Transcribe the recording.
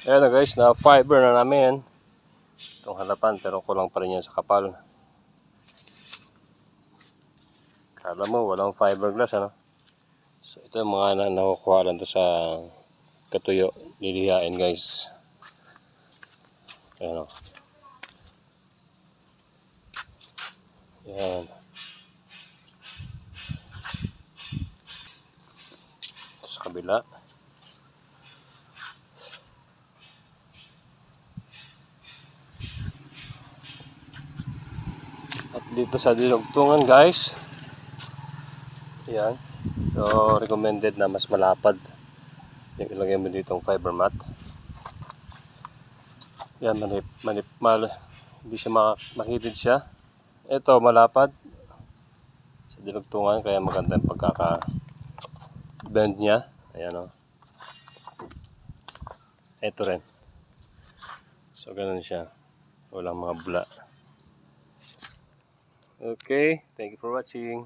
Ayan na guys, na fiber na namin itong harapan, pero kulang pa rin yan sa kapal. Kala mo walang fiberglass, ano? So ito yung mga nakukuha lang to sa katuyo, lilihain guys. Ayan o. Ayan. Ito sa kabila. At dito sa dinugtungan guys, ayan. So recommended na mas malapad yung ilagay mo ditong fiber mat. Yan, hindi siya makitid siya. Ito malapad sa dinugtungan, kaya maganda yung pagkaka bend niya. Ayan o. Ito rin. So ganun siya, walang mga bula. Okay, thank you for watching.